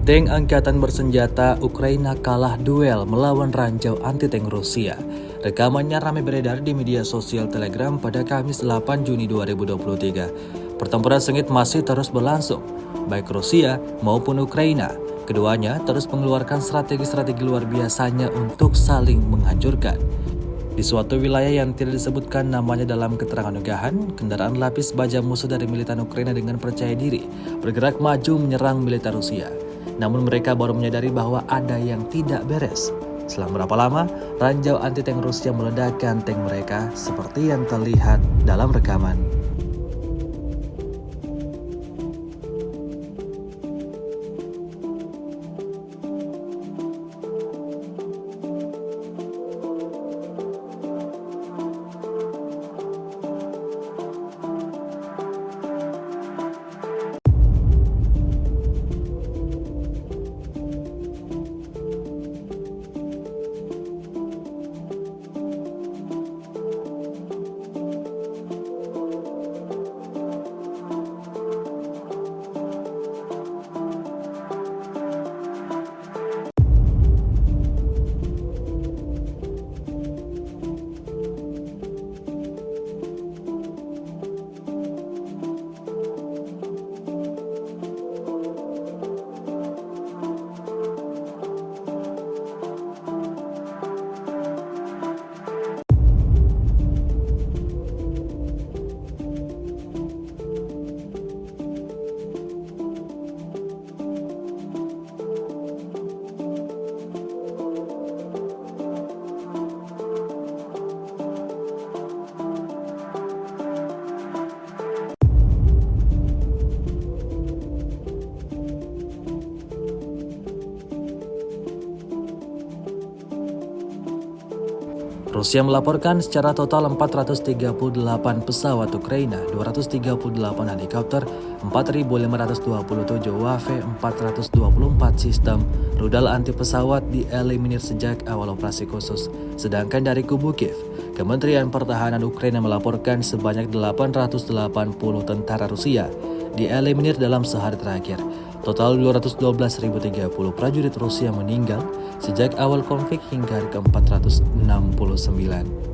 Tank angkatan bersenjata Ukraina kalah duel melawan ranjau anti-tank Rusia. Rekamannya ramai beredar di media sosial Telegram pada Kamis 8 Juni 2023. Pertempuran sengit masih terus berlangsung, baik Rusia maupun Ukraina. Keduanya terus mengeluarkan strategi-strategi luar biasanya untuk saling menghancurkan. Di suatu wilayah yang tidak disebutkan namanya dalam keterangan unggahan, kendaraan lapis baja musuh dari militan Ukraina dengan percaya diri bergerak maju menyerang militer Rusia. Namun mereka baru menyadari bahwa ada yang tidak beres. Selang berapa lama, ranjau anti-tank Rusia meledakkan tank mereka seperti yang terlihat dalam rekaman. Rusia melaporkan secara total 438 pesawat Ukraina, 238 helikopter, 4.527 UAV, 424 sistem rudal anti pesawat dieliminir sejak awal operasi khusus. Sedangkan dari kubu Kiev, Kementerian Pertahanan Ukraina melaporkan sebanyak 880 tentara Rusia dieliminir dalam sehari terakhir. Total 212.030 prajurit Rusia meninggal sejak awal konflik hingga hari ke-469.